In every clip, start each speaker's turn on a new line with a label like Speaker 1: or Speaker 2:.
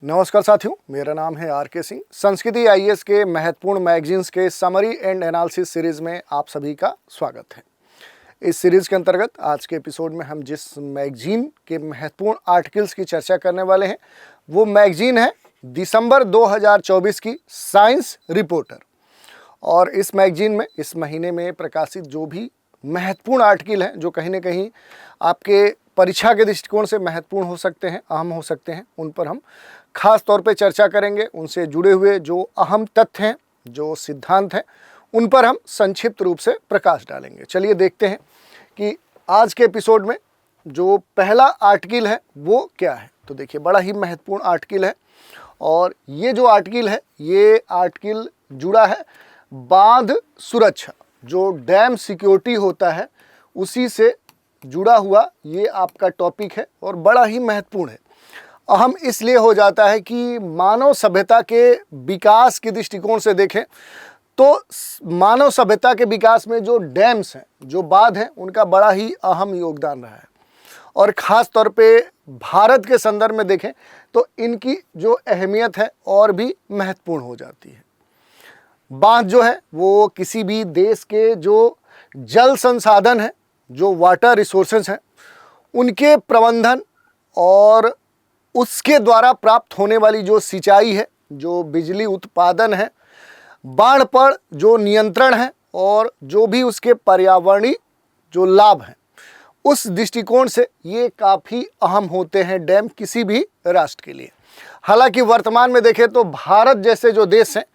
Speaker 1: नमस्कार साथियों, मेरा नाम है आर.के. सिंह। संस्कृति आईएएस के महत्वपूर्ण मैगजीन्स के समरी एंड एनालिसिस सीरीज़ में आप सभी का स्वागत है। इस सीरीज़ के अंतर्गत आज के एपिसोड में हम जिस मैगजीन के महत्वपूर्ण आर्टिकल्स की चर्चा करने वाले हैं वो मैगजीन है दिसंबर 2024 की साइंस रिपोर्टर। और इस मैगजीन में इस महीने में प्रकाशित जो भी महत्वपूर्ण आर्टिकल हैं जो कहीं ना कहीं आपके परीक्षा के दृष्टिकोण से महत्वपूर्ण हो सकते हैं, अहम हो सकते हैं, उन पर हम खास तौर पे चर्चा करेंगे। उनसे जुड़े हुए जो अहम तथ्य हैं, जो सिद्धांत हैं, उन पर हम संक्षिप्त रूप से प्रकाश डालेंगे। चलिए देखते हैं कि आज के एपिसोड में जो पहला आर्टिकल है वो क्या है। तो देखिए, बड़ा ही महत्वपूर्ण आर्टिकल है और ये जो आर्टिकल है ये आर्टिकल जुड़ा है बांध सुरक्षा, जो डैम सिक्योरिटी होता है उसी से जुड़ा हुआ ये आपका टॉपिक है और बड़ा ही महत्वपूर्ण है। अहम इसलिए हो जाता है कि मानव सभ्यता के विकास के दृष्टिकोण से देखें तो मानव सभ्यता के विकास में जो डैम्स हैं, जो बांध हैं, उनका बड़ा ही अहम योगदान रहा है। और ख़ास तौर पे भारत के संदर्भ में देखें तो इनकी जो अहमियत है और भी महत्वपूर्ण हो जाती है। बांध जो है वो किसी भी देश के जो जल संसाधन हैं, जो वाटर रिसोर्सेज हैं, उनके प्रबंधन और उसके द्वारा प्राप्त होने वाली जो सिंचाई है, जो बिजली उत्पादन है, बाढ़ पर जो नियंत्रण है और जो भी उसके पर्यावरणीय जो लाभ हैं, उस दृष्टिकोण से ये काफ़ी अहम होते हैं डैम किसी भी राष्ट्र के लिए। हालांकि वर्तमान में देखें तो भारत जैसे जो देश हैं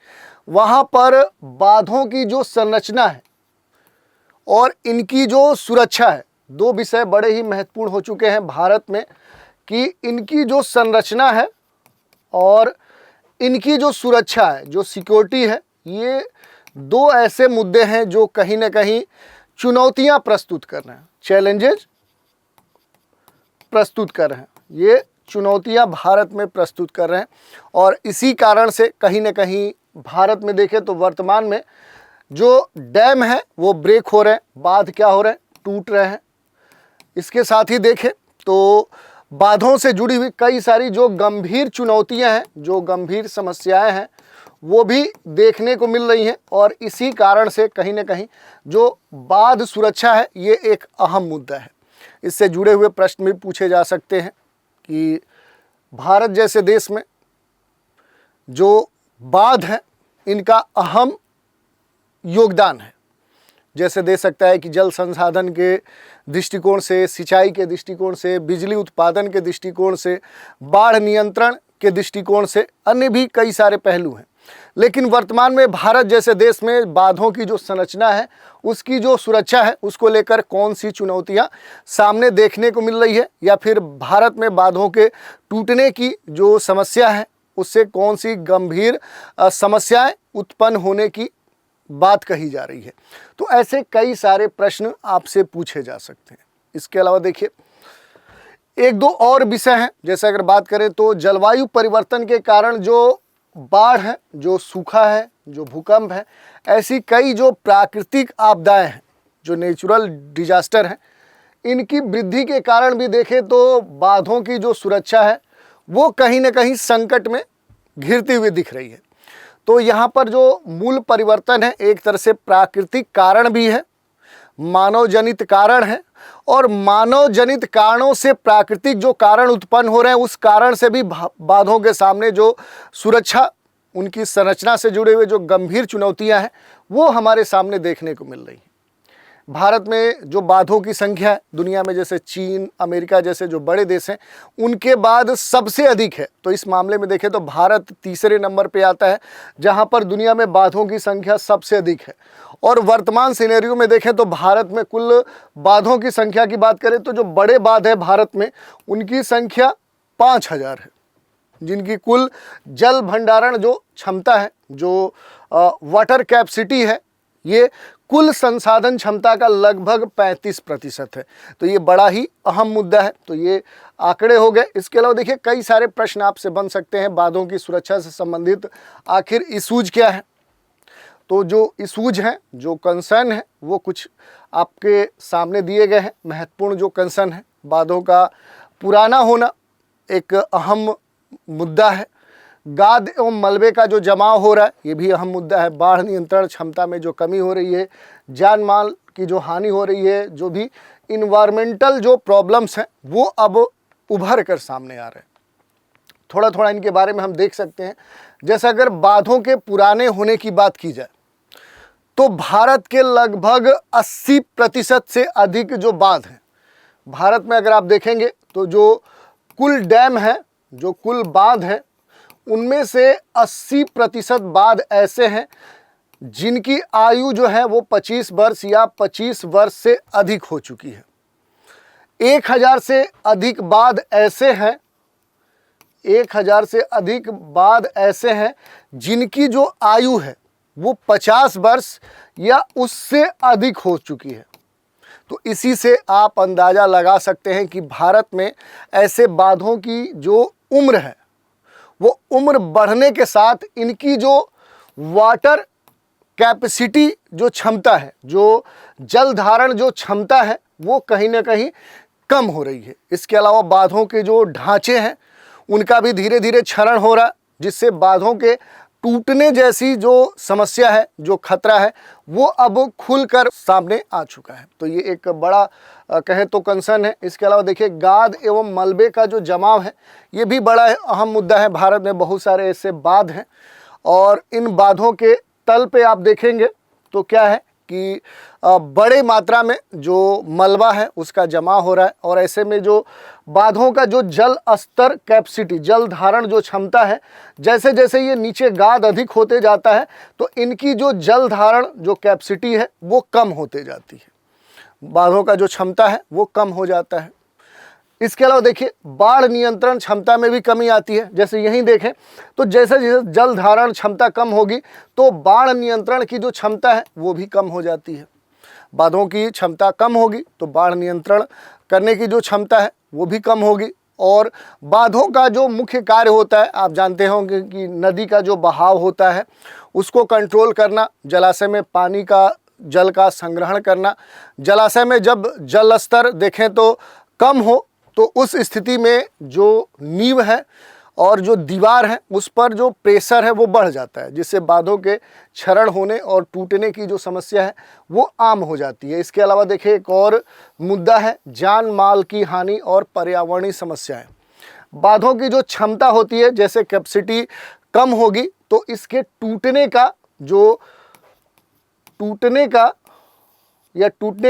Speaker 1: वहाँ पर बांधों की जो संरचना है और इनकी जो सुरक्षा है, दो विषय बड़े ही महत्वपूर्ण हो चुके हैं भारत में कि इनकी जो संरचना है और इनकी जो सुरक्षा है, जो सिक्योरिटी है, ये दो ऐसे मुद्दे हैं जो कहीं ना कहीं चुनौतियां प्रस्तुत कर रहे हैं, चैलेंजेस प्रस्तुत कर रहे हैं। ये चुनौतियां भारत में प्रस्तुत कर रहे हैं और इसी कारण से कहीं ना कहीं भारत में देखें तो वर्तमान में जो डैम है वो ब्रेक हो रहे हैं, बांध क्या हो रहे हैं, टूट रहे हैं। इसके साथ ही देखें तो बांधों से जुड़ी हुई कई सारी जो गंभीर चुनौतियां हैं, जो गंभीर समस्याएं हैं, वो भी देखने को मिल रही हैं। और इसी कारण से कहीं ना कहीं जो बांध सुरक्षा है ये एक अहम मुद्दा है। इससे जुड़े हुए प्रश्न भी पूछे जा सकते हैं कि भारत जैसे देश में जो बांध हैं इनका अहम योगदान है, जैसे दे सकता है कि जल संसाधन के दृष्टिकोण से, सिंचाई के दृष्टिकोण से, बिजली उत्पादन के दृष्टिकोण से, बाढ़ नियंत्रण के दृष्टिकोण से, अन्य भी कई सारे पहलू हैं। लेकिन वर्तमान में भारत जैसे देश में बांधों की जो संरचना है, उसकी जो सुरक्षा है, उसको लेकर कौन सी चुनौतियां सामने देखने को मिल रही है, या फिर भारत में बांधों के टूटने की जो समस्या है उससे कौन सी गंभीर समस्याएं उत्पन्न होने की बात कही जा रही है। तो ऐसे कई सारे प्रश्न आपसे पूछे जा सकते हैं। इसके अलावा देखिए, एक दो और विषय हैं। जैसे अगर बात करें तो जलवायु परिवर्तन के कारण जो बाढ़ है, जो सूखा है, जो भूकंप है, ऐसी कई जो प्राकृतिक आपदाएं हैं, जो नेचुरल डिजास्टर हैं, इनकी वृद्धि के कारण भी देखें तो बांधों की जो सुरक्षा है वो कहीं ना कहीं संकट में घिरती हुई दिख रही है। तो यहाँ पर जो मूल परिवर्तन है एक तरह से प्राकृतिक कारण भी है, मानव जनित कारण है, और मानव जनित कारणों से प्राकृतिक जो कारण उत्पन्न हो रहे हैं उस कारण से भी बांधों के सामने जो सुरक्षा, उनकी संरचना से जुड़े हुए जो गंभीर चुनौतियां हैं वो हमारे सामने देखने को मिल रही हैं। भारत में जो बांधों की संख्या है दुनिया में, जैसे चीन, अमेरिका जैसे जो बड़े देश हैं, उनके बाद सबसे अधिक है। तो इस मामले में देखें तो भारत तीसरे नंबर पे आता है जहां पर दुनिया में बांधों की संख्या सबसे अधिक है। और वर्तमान सिनेरियो में देखें तो भारत में कुल बांधों की संख्या की बात करें तो जो बड़े बांध है भारत में उनकी संख्या 5000 है, जिनकी कुल जल भंडारण जो क्षमता है, जो वाटर कैपेसिटी है, ये कुल संसाधन क्षमता का लगभग 35% है। तो ये बड़ा ही अहम मुद्दा है। तो ये आंकड़े हो गए। इसके अलावा देखिए कई सारे प्रश्न आपसे बन सकते हैं बांधों की सुरक्षा से संबंधित। आखिर इशूज क्या है? तो जो इशूज हैं, जो कंसर्न है, वो कुछ आपके सामने दिए गए हैं। महत्वपूर्ण जो कंसर्न है, बांधों का पुराना होना एक अहम मुद्दा है। गाद एवं मलबे का जो जमाव हो रहा है ये भी अहम मुद्दा है। बाढ़ नियंत्रण क्षमता में जो कमी हो रही है, जान माल की जो हानि हो रही है, जो भी इन्वायरमेंटल जो प्रॉब्लम्स हैं वो अब उभर कर सामने आ रहे हैं। थोड़ा थोड़ा इनके बारे में हम देख सकते हैं। जैसे अगर बांधों के पुराने होने की बात की जाए तो भारत के लगभग 80% से अधिक जो बांध हैं भारत में, अगर आप देखेंगे तो जो कुल डैम है, जो कुल बांध है, उनमें से 80% बांध ऐसे हैं जिनकी आयु जो है वो 25 वर्ष या 25 वर्ष से अधिक हो चुकी है। 1000 से अधिक बांध ऐसे हैं, 1000 से अधिक बांध ऐसे हैं जिनकी जो आयु है वो 50 वर्ष या उससे अधिक हो चुकी है। तो इसी से आप अंदाज़ा लगा सकते हैं कि भारत में ऐसे बांधों की जो उम्र है वो उम्र बढ़ने के साथ इनकी जो वाटर कैपेसिटी, जो क्षमता है, जो जल धारण जो क्षमता है, वो कहीं ना कहीं कम हो रही है। इसके अलावा बांधों के जो ढांचे हैं उनका भी धीरे धीरे क्षरण हो रहा है, जिससे बांधों के टूटने जैसी जो समस्या है, जो खतरा है, वो अब खुलकर सामने आ चुका है। तो ये एक बड़ा कहें तो कंसर्न है। इसके अलावा देखिए गाद एवं मलबे का जो जमाव है ये भी बड़ा अहम मुद्दा है। भारत में बहुत सारे ऐसे बांध हैं और इन बांधों के तल पे आप देखेंगे तो क्या है कि बड़े मात्रा में जो मलबा है उसका जमा हो रहा है। और ऐसे में जो बांधों का जो जल स्तर कैपेसिटी, जल धारण जो क्षमता है, जैसे जैसे ये नीचे गाद अधिक होते जाता है तो इनकी जो जल धारण जो कैपेसिटी है वो कम होते जाती है, बांधों का जो क्षमता है वो कम हो जाता है। इसके अलावा देखिए बाढ़ नियंत्रण क्षमता में भी कमी आती है। जैसे यहीं देखें तो जैसे जैसे जल धारण क्षमता कम होगी तो बाढ़ नियंत्रण की जो क्षमता है वो भी कम हो जाती है। बांधों की क्षमता कम होगी तो बाढ़ नियंत्रण करने की जो क्षमता है वो भी कम होगी। और बांधों का जो मुख्य कार्य होता है, आप जानते होंगे कि नदी का जो बहाव होता है उसको कंट्रोल करना, जलाशय में पानी का जल का संग्रहण करना। जलाशय में जब जल स्तर देखें तो कम हो तो उस स्थिति में जो नींव है और जो दीवार है उस पर जो प्रेशर है वो बढ़ जाता है, जिससे बांधों के क्षरण होने और टूटने की जो समस्या है वो आम हो जाती है। इसके अलावा देखिए एक और मुद्दा है जान माल की हानि और पर्यावरणीय समस्याएं। बांधों की जो क्षमता होती है, जैसे कैपेसिटी कम होगी तो इसके टूटने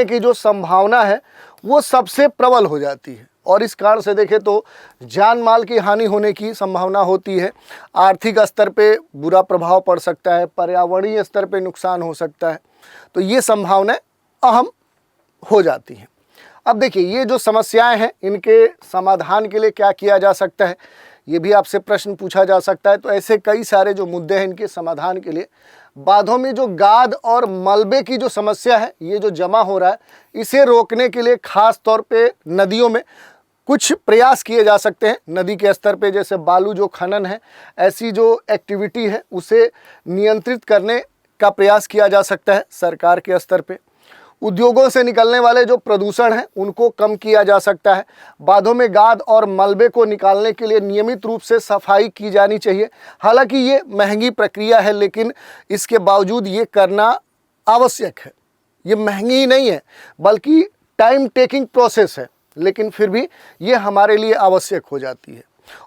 Speaker 1: की जो संभावना है वो सबसे प्रबल हो जाती है। और इस कारण से देखें तो जान माल की हानि होने की संभावना होती है। आर्थिक स्तर पे बुरा प्रभाव पड़ सकता है, पर्यावरणीय स्तर पे नुकसान हो सकता है। तो ये संभावनाएं अहम हो जाती हैं। अब देखिए ये जो समस्याएं हैं इनके समाधान के लिए क्या किया जा सकता है, ये भी आपसे प्रश्न पूछा जा सकता है। तो ऐसे कई सारे जो मुद्दे हैं इनके समाधान के लिए बांधों में जो गाद और मलबे की जो समस्या है, ये जो जमा हो रहा है, इसे रोकने के लिए खास तौर पे नदियों में कुछ प्रयास किए जा सकते हैं। नदी के स्तर पे जैसे बालू जो खनन है, ऐसी जो एक्टिविटी है उसे नियंत्रित करने का प्रयास किया जा सकता है सरकार के स्तर पे। उद्योगों से निकलने वाले जो प्रदूषण हैं उनको कम किया जा सकता है। बांधों में गाद और मलबे को निकालने के लिए नियमित रूप से सफाई की जानी चाहिए। हालांकि ये महंगी प्रक्रिया है, लेकिन इसके बावजूद ये करना आवश्यक है। ये महंगी ही नहीं है बल्कि टाइम टेकिंग प्रोसेस है, लेकिन फिर भी ये हमारे लिए आवश्यक हो जाती है।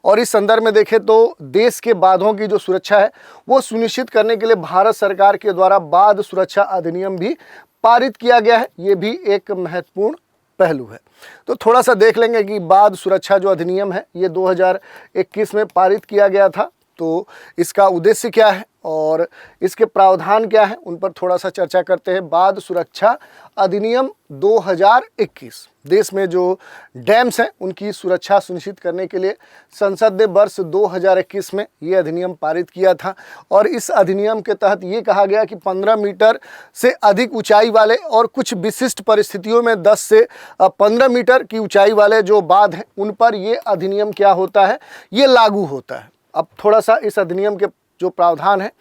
Speaker 1: और इस संदर्भ में देखें तो देश के बांधों की जो सुरक्षा है वो सुनिश्चित करने के लिए भारत सरकार के द्वारा बांध सुरक्षा अधिनियम भी पारित किया गया है। ये भी एक महत्वपूर्ण पहलू है। तो थोड़ा सा देख लेंगे कि बांध सुरक्षा जो अधिनियम है ये 2021 में पारित किया गया था। तो इसका उद्देश्य क्या है और इसके प्रावधान क्या है, उन पर थोड़ा सा चर्चा करते हैं। बांध सुरक्षा अधिनियम 2021 देश में जो डैम्स हैं उनकी सुरक्षा सुनिश्चित करने के लिए संसद ने वर्ष 2021 में ये अधिनियम पारित किया था। और इस अधिनियम के तहत ये कहा गया कि 15 मीटर से अधिक ऊंचाई वाले और कुछ विशिष्ट परिस्थितियों में 10 से 15 मीटर की ऊंचाई वाले जो बांध हैं उन पर ये अधिनियम क्या होता है, ये लागू होता है। अब थोड़ा सा इस अधिनियम के जो प्रावधान है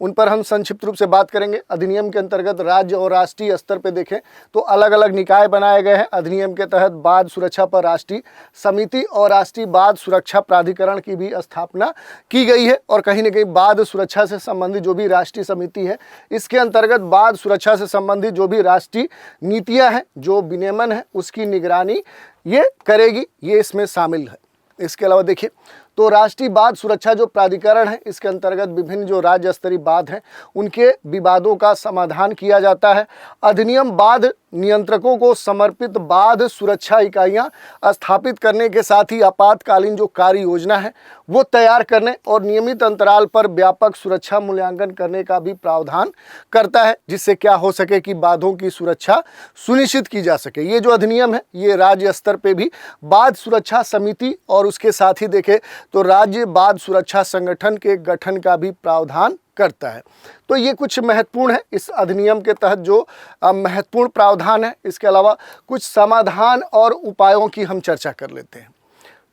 Speaker 1: उन पर हम संक्षिप्त रूप से बात करेंगे। अधिनियम के अंतर्गत राज्य और राष्ट्रीय स्तर पर देखें तो अलग अलग निकाय बनाए गए हैं। अधिनियम के तहत बाढ़ सुरक्षा पर राष्ट्रीय समिति और राष्ट्रीय बाढ़ सुरक्षा प्राधिकरण की भी स्थापना की गई है। और कहीं न कहीं बाढ़ सुरक्षा से संबंधित जो भी राष्ट्रीय समिति है, इसके अंतर्गत बाढ़ सुरक्षा से संबंधित जो भी राष्ट्रीय नीतियां हैं, जो विनियमन है, उसकी निगरानी ये करेगी, ये इसमें शामिल है। इसके अलावा देखिए तो राष्ट्रीय बाढ़ सुरक्षा जो प्राधिकरण है, इसके अंतर्गत विभिन्न जो राज्य स्तरीय बाढ़ हैं उनके विवादों का समाधान किया जाता है। अधिनियम बाढ़ नियंत्रकों को समर्पित बाढ़ सुरक्षा इकाइयां स्थापित करने के साथ ही आपातकालीन जो कार्य योजना है वो तैयार करने और नियमित अंतराल पर व्यापक सुरक्षा मूल्यांकन करने का भी प्रावधान करता है, जिससे क्या हो सके कि बाढ़ों की सुरक्षा सुनिश्चित की जा सके। ये जो अधिनियम है ये राज्य स्तर पे भी बाढ़ सुरक्षा समिति और उसके साथ ही देखें तो राज्य बाढ़ सुरक्षा संगठन के गठन का भी प्रावधान करता है। तो ये कुछ महत्वपूर्ण है इस अधिनियम के तहत जो महत्वपूर्ण प्रावधान है। इसके अलावा कुछ समाधान और उपायों की हम चर्चा कर लेते हैं।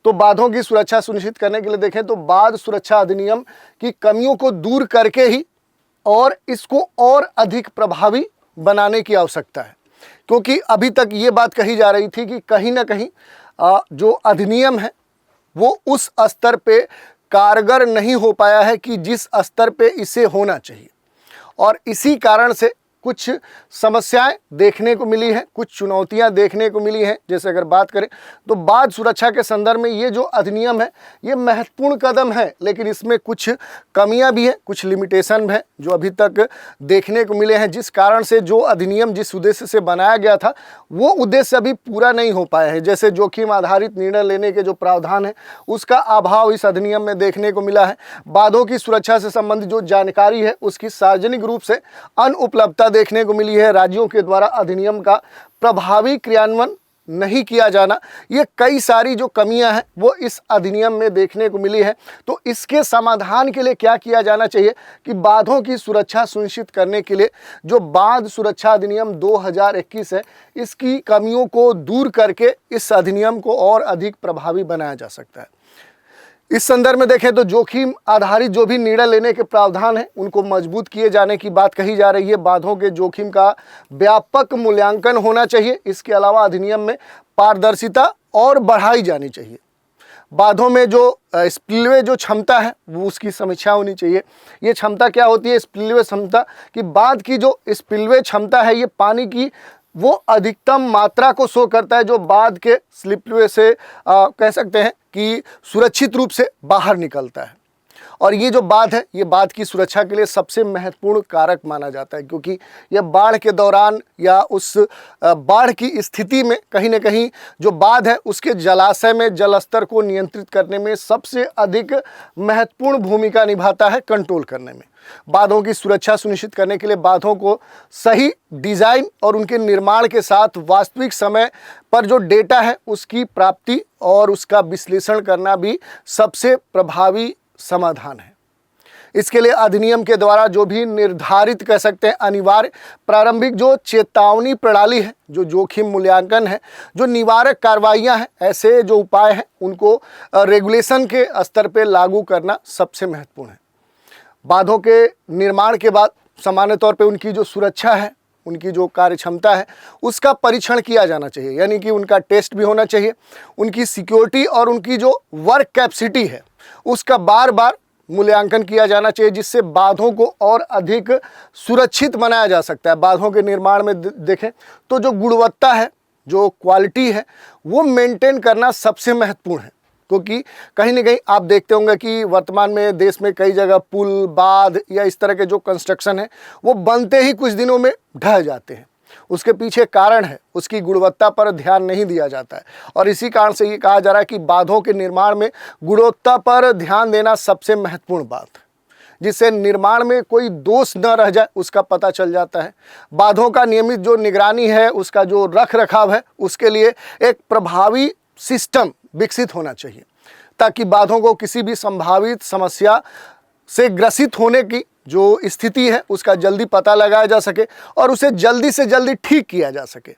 Speaker 1: तो बाढ़ों की सुरक्षा सुनिश्चित करने के लिए देखें तो बाढ़ सुरक्षा अधिनियम की कमियों को दूर करके ही और इसको और अधिक प्रभावी बनाने की आवश्यकता है, क्योंकि अभी तक ये बात कही जा रही थी कि कहीं ना कहीं जो अधिनियम है वो उस स्तर पे कारगर नहीं हो पाया है कि जिस स्तर पे इसे होना चाहिए, और इसी कारण से कुछ समस्याएं देखने को मिली हैं, कुछ चुनौतियां देखने को मिली हैं। जैसे अगर बात करें तो बाढ़ सुरक्षा के संदर्भ में ये जो अधिनियम है ये महत्वपूर्ण कदम है, लेकिन इसमें कुछ कमियां भी हैं, कुछ लिमिटेशन हैं जो अभी तक देखने को मिले हैं, जिस कारण से जो अधिनियम जिस उद्देश्य से बनाया गया था वो उद्देश्य अभी पूरा नहीं हो पाया है। जैसे जोखिम आधारित निर्णय लेने के जो प्रावधान है उसका अभाव इस अधिनियम में देखने को मिला है। बाढ़ों की सुरक्षा से संबंधित जो जानकारी है उसकी सार्वजनिक रूप से अनुपलब्धता देखने को मिली है। राज्यों के द्वारा अधिनियम का प्रभावी क्रियान्वयन नहीं किया जाना, ये कई सारी जो कमियां हैं वो इस अधिनियम में देखने को मिली है। तो इसके समाधान के लिए क्या किया जाना चाहिए कि बाढ़ों की सुरक्षा सुनिश्चित करने के लिए जो बाढ़ सुरक्षा अधिनियम 2021 है इसकी कमियों को दूर करके इस अधिनियम को और अधिक प्रभावी बनाया जा सकता है। इस संदर्भ में देखें तो जोखिम आधारित जो भी निर्णय लेने के प्रावधान हैं उनको मजबूत किए जाने की बात कही जा रही है। बाढ़ों के जोखिम का व्यापक मूल्यांकन होना चाहिए। इसके अलावा अधिनियम में पारदर्शिता और बढ़ाई जानी चाहिए। बाढ़ों में जो स्पिलवे जो क्षमता है वो उसकी समीक्षा होनी चाहिए। ये क्षमता क्या होती है? स्पिलवे क्षमता कि बाढ़ की जो स्पिलवे क्षमता है ये पानी की वो अधिकतम मात्रा को शो करता है जो बाढ़ के स्लिपवे से कह सकते हैं कि सुरक्षित रूप से बाहर निकलता है। और ये जो बाढ़ है ये बाढ़ की सुरक्षा के लिए सबसे महत्वपूर्ण कारक माना जाता है, क्योंकि यह बाढ़ के दौरान या उस बाढ़ की स्थिति में कहीं ना कहीं जो बाढ़ है उसके जलाशय में जल स्तर को नियंत्रित करने में सबसे अधिक महत्वपूर्ण भूमिका निभाता है, कंट्रोल करने में। बांधों की सुरक्षा सुनिश्चित करने के लिए बांधों को सही डिजाइन और उनके निर्माण के साथ वास्तविक समय पर जो डेटा है उसकी प्राप्ति और उसका विश्लेषण करना भी सबसे प्रभावी समाधान है। इसके लिए अधिनियम के द्वारा जो भी निर्धारित कह सकते हैं अनिवार्य प्रारंभिक जो चेतावनी प्रणाली है, जो जोखिम मूल्यांकन है, जो निवारक कार्रवाइयां हैं, ऐसे जो उपाय हैं उनको रेगुलेशन के स्तर पर लागू करना सबसे महत्वपूर्ण है। बांधों के निर्माण के बाद सामान्य तौर पे उनकी जो सुरक्षा है, उनकी जो कार्य क्षमता है उसका परीक्षण किया जाना चाहिए, यानी कि उनका टेस्ट भी होना चाहिए। उनकी सिक्योरिटी और उनकी जो वर्क कैपेसिटी है उसका बार बार मूल्यांकन किया जाना चाहिए, जिससे बांधों को और अधिक सुरक्षित बनाया जा सकता है। बांधों के निर्माण में देखें तो जो गुणवत्ता है, जो क्वालिटी है वो मेंटेन करना सबसे महत्वपूर्ण है, क्योंकि कहीं ना कहीं आप देखते होंगे कि वर्तमान में देश में कई जगह पुल, बांध या इस तरह के जो कंस्ट्रक्शन है वो बनते ही कुछ दिनों में ढह जाते हैं। उसके पीछे कारण है उसकी गुणवत्ता पर ध्यान नहीं दिया जाता है, और इसी कारण से ये कहा जा रहा है कि बांधों के निर्माण में गुणवत्ता पर ध्यान देना सबसे महत्वपूर्ण बात है, जिससे निर्माण में कोई दोष न रह जाए उसका पता चल जाता है। बांधों का नियमित जो निगरानी है, उसका जो रख रखाव है, उसके लिए एक प्रभावी सिस्टम विकसित होना चाहिए, ताकि बांधों को किसी भी संभावित समस्या से ग्रसित होने की जो स्थिति है उसका जल्दी पता लगाया जा सके और उसे जल्दी से जल्दी ठीक किया जा सके।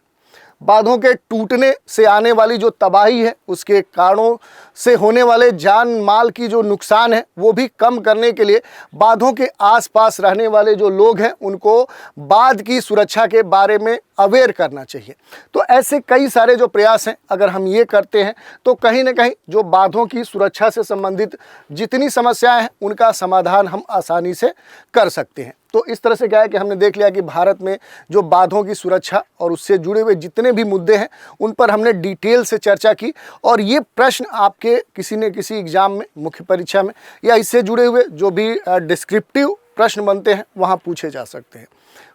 Speaker 1: बांधों के टूटने से आने वाली जो तबाही है, उसके कारणों से होने वाले जान माल की जो नुकसान है वो भी कम करने के लिए बांधों के आसपास रहने वाले जो लोग हैं उनको बांध की सुरक्षा के बारे में अवेयर करना चाहिए। तो ऐसे कई सारे जो प्रयास हैं, अगर हम ये करते हैं तो कहीं ना कहीं जो बांधों की सुरक्षा से संबंधित जितनी समस्याएं हैं उनका समाधान हम आसानी से कर सकते हैं। तो इस तरह से क्या है कि हमने देख लिया कि भारत में जो बांधों की सुरक्षा और उससे जुड़े हुए जितने भी मुद्दे हैं उन पर हमने डिटेल से चर्चा की, और ये प्रश्न आपके किसी न किसी एग्जाम में, मुख्य परीक्षा में, या इससे जुड़े हुए जो भी डिस्क्रिप्टिव प्रश्न बनते हैं वहाँ पूछे जा सकते हैं।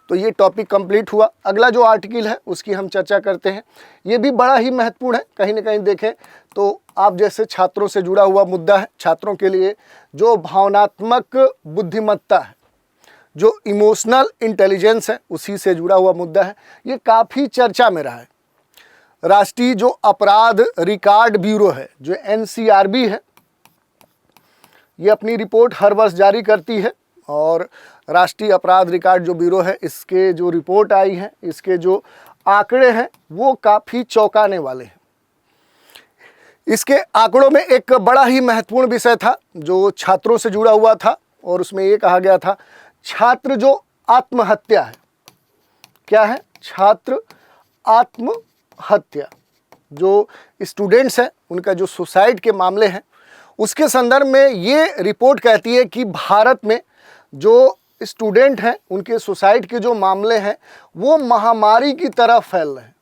Speaker 1: तो ये टॉपिक कंप्लीट हुआ। अगला जो आर्टिकल है उसकी हम चर्चा करते हैं। ये भी बड़ा ही महत्वपूर्ण है, कहीं ना कहीं देखें तो आप जैसे छात्रों से जुड़ा हुआ मुद्दा है। छात्रों के लिए जो भावनात्मक बुद्धिमत्ता है, जो इमोशनल इंटेलिजेंस है, उसी से जुड़ा हुआ मुद्दा है। ये काफ़ी चर्चा में रहा है। राष्ट्रीय जो अपराध रिकॉर्ड ब्यूरो है, जो NCRB है, ये अपनी रिपोर्ट हर वर्ष जारी करती है, और राष्ट्रीय अपराध रिकॉर्ड जो ब्यूरो है, इसके जो रिपोर्ट आई है, इसके जो आंकड़े हैं वो काफ़ी चौंकाने वाले हैं। इसके आंकड़ों में एक बड़ा ही महत्वपूर्ण विषय था जो छात्रों से जुड़ा हुआ था, और उसमें ये कहा गया था छात्र जो आत्महत्या है, क्या है, छात्र आत्महत्या, जो स्टूडेंट्स हैं उनका जो सुसाइड के मामले हैं, उसके संदर्भ में ये रिपोर्ट कहती है कि भारत में जो स्टूडेंट हैं उनके सुसाइड के जो मामले हैं वो महामारी की तरह फैल रहे हैं,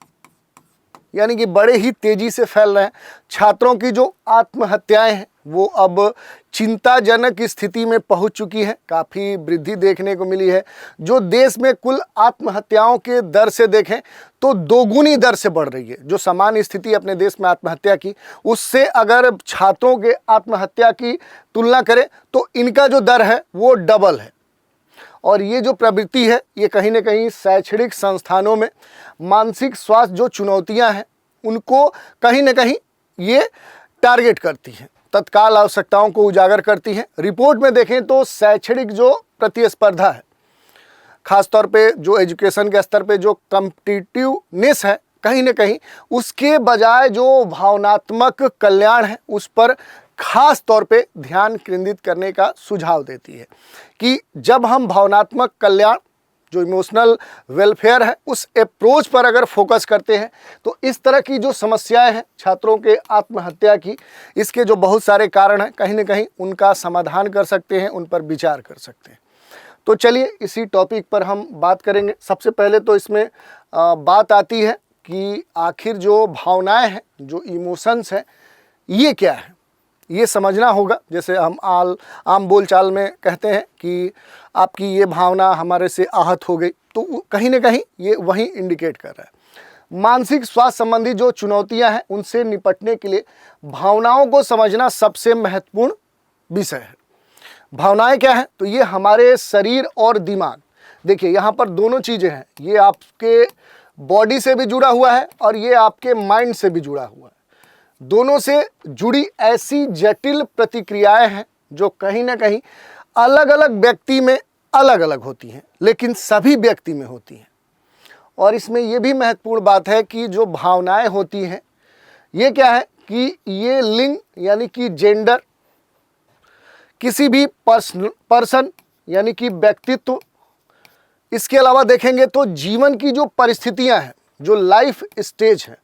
Speaker 1: यानी कि बड़े ही तेज़ी से फैल रहे हैं। छात्रों की जो आत्महत्याएं हैं वो अब चिंताजनक स्थिति में पहुंच चुकी है, काफ़ी वृद्धि देखने को मिली है। जो देश में कुल आत्महत्याओं के दर से देखें तो दोगुनी दर से बढ़ रही है। जो सामान्य स्थिति अपने देश में आत्महत्या की, उससे अगर छात्रों के आत्महत्या की तुलना करें तो इनका जो दर है वो डबल है। और ये जो प्रवृत्ति है ये कहीं ना कहीं शैक्षणिक संस्थानों में मानसिक स्वास्थ्य जो चुनौतियां हैं उनको कहीं ना कहीं ये टारगेट करती है, तत्काल आवश्यकताओं को उजागर करती हैं। रिपोर्ट में देखें तो शैक्षणिक जो प्रतिस्पर्धा है, खासतौर पे जो एजुकेशन के स्तर पे जो कॉम्पिटिटिवनेस है, कहीं ना कहीं उसके बजाय जो भावनात्मक कल्याण है उस पर खास तौर पे ध्यान केंद्रित करने का सुझाव देती है कि जब हम भावनात्मक कल्याण, जो इमोशनल वेलफेयर है, उस अप्रोच पर अगर फोकस करते हैं तो इस तरह की जो समस्याएं हैं छात्रों के आत्महत्या की, इसके जो बहुत सारे कारण हैं, कहीं ना कहीं उनका समाधान कर सकते हैं, उन पर विचार कर सकते हैं। तो चलिए इसी टॉपिक पर हम बात करेंगे। सबसे पहले तो इसमें बात आती है कि आखिर जो भावनाएं हैं, जो इमोशंस हैं, ये क्या है, ये समझना होगा। जैसे हम आम बोलचाल में कहते हैं कि आपकी ये भावना हमारे से आहत हो गई, तो कहीं ना कहीं ये वही इंडिकेट कर रहा है। मानसिक स्वास्थ्य संबंधी जो चुनौतियां हैं उनसे निपटने के लिए भावनाओं को समझना सबसे महत्वपूर्ण विषय है। भावनाएं क्या हैं, तो ये हमारे शरीर और दिमाग, देखिए यहाँ पर दोनों चीज़ें हैं, ये आपके बॉडी से भी जुड़ा हुआ है और ये आपके माइंड से भी जुड़ा हुआ है। दोनों से जुड़ी ऐसी जटिल प्रतिक्रियाएं हैं जो कहीं ना कहीं अलग अलग व्यक्ति में अलग अलग होती हैं, लेकिन सभी व्यक्ति में होती हैं। और इसमें यह भी महत्वपूर्ण बात है कि जो भावनाएं होती हैं ये क्या है कि ये लिंग यानी कि जेंडर, किसी भी पर्सन यानी कि व्यक्तित्व, इसके अलावा देखेंगे तो जीवन की जो परिस्थितियां हैं, जो लाइफ स्टेज है,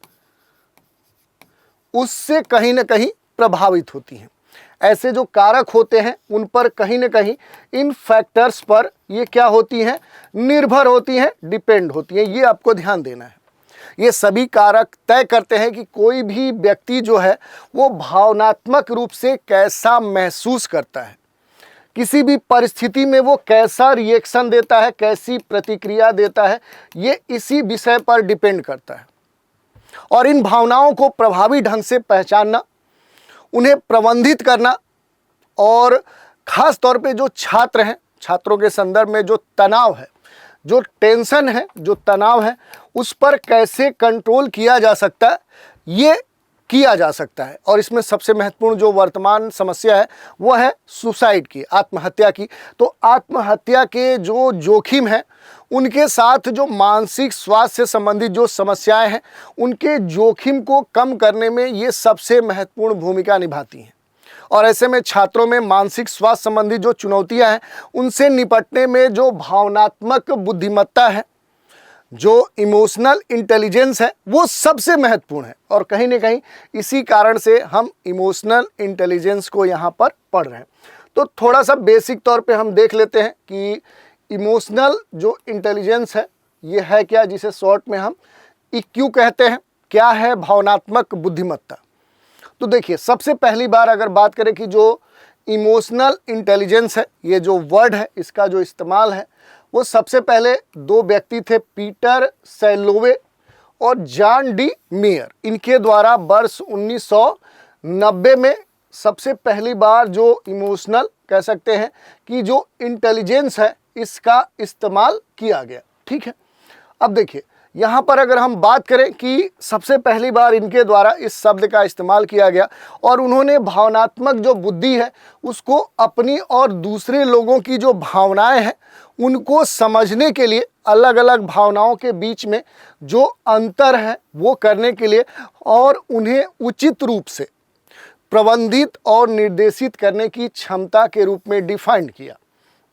Speaker 1: उससे कहीं ना कहीं प्रभावित होती हैं। ऐसे जो कारक होते हैं उन पर कहीं ना कहीं, इन फैक्टर्स पर ये क्या होती हैं, निर्भर होती हैं, डिपेंड होती हैं। ये आपको ध्यान देना है। ये सभी कारक तय करते हैं कि कोई भी व्यक्ति जो है वो भावनात्मक रूप से कैसा महसूस करता है, किसी भी परिस्थिति में वो कैसा रिएक्शन देता है, कैसी प्रतिक्रिया देता है, ये इसी विषय पर डिपेंड करता है। और इन भावनाओं को प्रभावी ढंग से पहचानना, उन्हें प्रबंधित करना, और ख़ास तौर पे जो छात्र हैं, छात्रों के संदर्भ में जो तनाव है, जो टेंशन है, जो तनाव है, उस पर कैसे कंट्रोल किया जा सकता है, ये किया जा सकता है। और इसमें सबसे महत्वपूर्ण जो वर्तमान समस्या है वो है सुसाइड की, आत्महत्या की। तो आत्महत्या के जो जोखिम है उनके साथ जो मानसिक स्वास्थ्य से संबंधित जो समस्याएं हैं उनके जोखिम को कम करने में ये सबसे महत्वपूर्ण भूमिका निभाती हैं। और ऐसे में छात्रों में मानसिक स्वास्थ्य संबंधी जो चुनौतियां हैं उनसे निपटने में जो भावनात्मक बुद्धिमत्ता है, जो इमोशनल इंटेलिजेंस है, वो सबसे महत्वपूर्ण है। और कहीं ना कहीं इसी कारण से हम इमोशनल इंटेलिजेंस को यहाँ पर पढ़ रहे हैं। तो थोड़ा सा बेसिक तौर पे हम देख लेते हैं कि इमोशनल जो इंटेलिजेंस है ये है क्या, जिसे शॉर्ट में हम EQ कहते हैं। क्या है भावनात्मक बुद्धिमत्ता? तो देखिए, सबसे पहली बार अगर बात करें कि जो इमोशनल इंटेलिजेंस है, ये जो वर्ड है इसका जो इस्तेमाल है वो सबसे पहले दो व्यक्ति थे, पीटर सैलोवे और जॉन डी मेयर। इनके द्वारा वर्ष 1990 में सबसे पहली बार जो इमोशनल कह सकते हैं कि जो इंटेलिजेंस है इसका इस्तेमाल किया गया। ठीक है, अब देखिए यहाँ पर अगर हम बात करें कि सबसे पहली बार इनके द्वारा इस शब्द का इस्तेमाल किया गया और उन्होंने भावनात्मक जो बुद्धि है उसको अपनी और दूसरे लोगों की जो भावनाएं हैं उनको समझने के लिए, अलग अलग भावनाओं के बीच में जो अंतर है वो करने के लिए और उन्हें उचित रूप से प्रबंधित और निर्देशित करने की क्षमता के रूप में डिफाइन किया।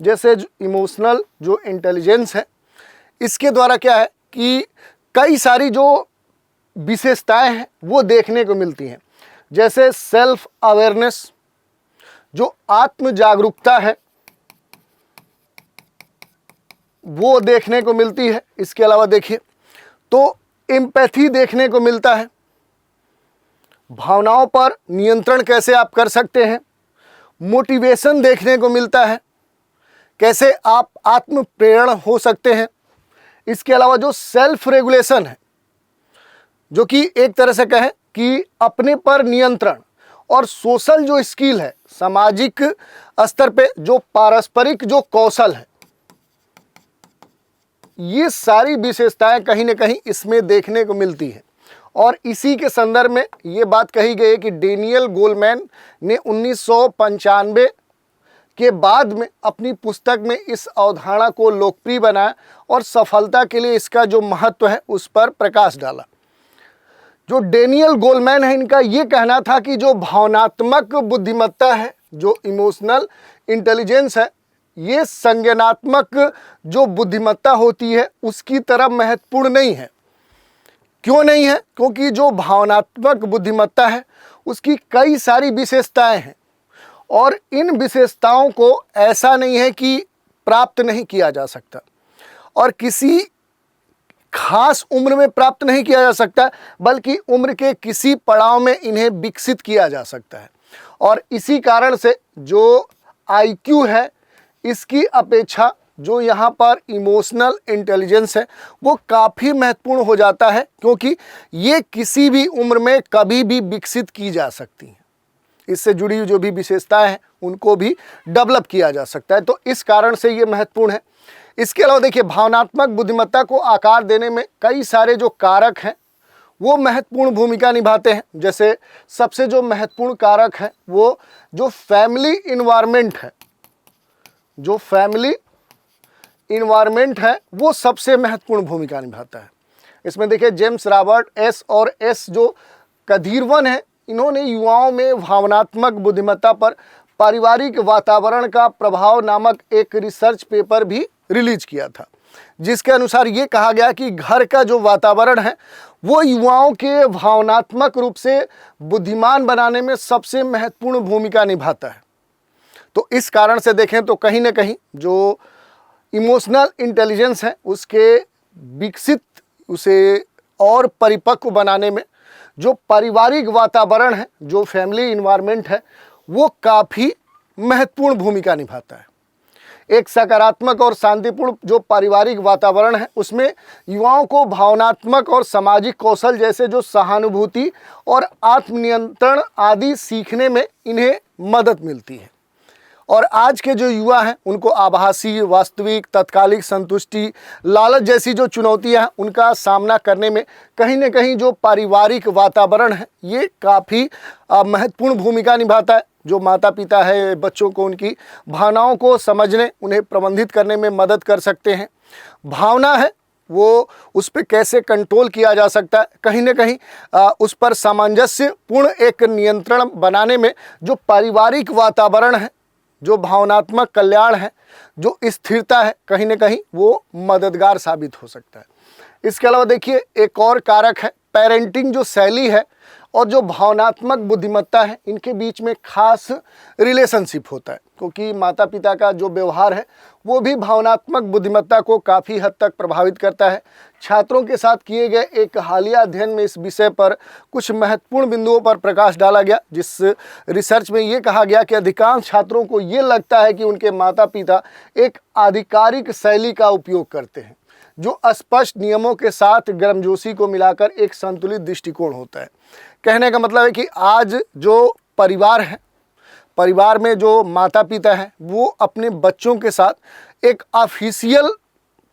Speaker 1: जैसे इमोशनल जो इंटेलिजेंस है इसके द्वारा क्या है कि कई सारी जो विशेषताएं हैं वो देखने को मिलती हैं। जैसे सेल्फ अवेयरनेस, जो आत्म जागरूकता है वो देखने को मिलती है। इसके अलावा देखिए तो एम्पैथी देखने को मिलता है, भावनाओं पर नियंत्रण कैसे आप कर सकते हैं, मोटिवेशन देखने को मिलता है, कैसे आप आत्म प्रेरण हो सकते हैं। इसके अलावा जो सेल्फ रेगुलेशन है, जो कि एक तरह से कहें कि अपने पर नियंत्रण, और सोशल जो स्किल है, सामाजिक स्तर पे जो पारस्परिक जो कौशल है, ये सारी विशेषताएं कहीं ना कहीं इसमें देखने को मिलती है। और इसी के संदर्भ में ये बात कही गई है कि डेनियल गोलमैन ने 1995 के बाद में अपनी पुस्तक में इस अवधारणा को लोकप्रिय बनाया और सफलता के लिए इसका जो महत्व है उस पर प्रकाश डाला। जो डेनियल गोलमैन है, इनका ये कहना था कि जो भावनात्मक बुद्धिमत्ता है, जो इमोशनल इंटेलिजेंस है, ये संज्ञानात्मक जो बुद्धिमत्ता होती है उसकी तरह महत्वपूर्ण नहीं है। क्यों नहीं है? क्योंकि जो भावनात्मक बुद्धिमत्ता है उसकी कई सारी विशेषताएं हैं और इन विशेषताओं को ऐसा नहीं है कि प्राप्त नहीं किया जा सकता और किसी खास उम्र में प्राप्त नहीं किया जा सकता, बल्कि उम्र के किसी पड़ाव में इन्हें विकसित किया जा सकता है। और इसी कारण से जो IQ है इसकी अपेक्षा जो यहाँ पर इमोशनल इंटेलिजेंस है वो काफ़ी महत्वपूर्ण हो जाता है, क्योंकि ये किसी भी उम्र में कभी भी विकसित की जा सकती हैं। इससे जुड़ी हुई जो भी विशेषताएं हैं उनको भी डेवलप किया जा सकता है, तो इस कारण से ये महत्वपूर्ण है। इसके अलावा देखिए, भावनात्मक बुद्धिमत्ता को आकार देने में कई सारे जो कारक हैं वो महत्वपूर्ण भूमिका निभाते हैं। जैसे सबसे जो महत्वपूर्ण कारक है वो जो फैमिली इन्वायरमेंट है, जो फैमिली इन्वायरमेंट है वो सबसे महत्वपूर्ण भूमिका निभाता है। इसमें देखिए जेम्स रॉबर्ट एस और एस जो कदीरवन है, इन्होंने युवाओं में भावनात्मक बुद्धिमत्ता पर पारिवारिक वातावरण का प्रभाव नामक एक रिसर्च पेपर भी रिलीज किया था, जिसके अनुसार ये कहा गया कि घर का जो वातावरण है वो युवाओं के भावनात्मक रूप से बुद्धिमान बनाने में सबसे महत्वपूर्ण भूमिका निभाता है। तो इस कारण से देखें तो कहीं ना कहीं जो इमोशनल इंटेलिजेंस है उसके विकसित, उसे और परिपक्व बनाने में जो पारिवारिक वातावरण है, जो फैमिली इन्वायरमेंट है, वो काफ़ी महत्वपूर्ण भूमिका निभाता है। एक सकारात्मक और शांतिपूर्ण जो पारिवारिक वातावरण है उसमें युवाओं को भावनात्मक और सामाजिक कौशल जैसे जो सहानुभूति और आत्मनियंत्रण आदि सीखने में इन्हें मदद मिलती है। और आज के जो युवा हैं उनको आभासी, वास्तविक, तत्कालिक संतुष्टि, लालच जैसी जो चुनौतियां हैं उनका सामना करने में कहीं ना कहीं जो पारिवारिक वातावरण है ये काफ़ी महत्वपूर्ण भूमिका निभाता है। जो माता पिता है बच्चों को उनकी भावनाओं को समझने, उन्हें प्रबंधित करने में मदद कर सकते हैं। भावना है वो उस पर कैसे कंट्रोल किया जा सकता है, कहीं ना कहीं उस पर सामंजस्यपूर्ण एक नियंत्रण बनाने में जो पारिवारिक वातावरण है, जो भावनात्मक कल्याण है, जो स्थिरता है, कहीं ना कहीं वो मददगार साबित हो सकता है। इसके अलावा देखिए एक और कारक है पेरेंटिंग जो शैली है और जो भावनात्मक बुद्धिमत्ता है, इनके बीच में खास रिलेशनशिप होता है, क्योंकि माता पिता का जो व्यवहार है वो भी भावनात्मक बुद्धिमत्ता को काफ़ी हद तक प्रभावित करता है। छात्रों के साथ किए गए एक हालिया अध्ययन में इस विषय पर कुछ महत्वपूर्ण बिंदुओं पर प्रकाश डाला गया, जिस रिसर्च में ये कहा गया कि अधिकांश छात्रों को ये लगता है कि उनके माता पिता एक आधिकारिक शैली का उपयोग करते हैं, जो अस्पष्ट नियमों के साथ गर्मजोशी को मिलाकर एक संतुलित दृष्टिकोण होता है। कहने का मतलब है कि आज जो परिवार है, परिवार में जो माता पिता हैं वो अपने बच्चों के साथ एक ऑफिशियल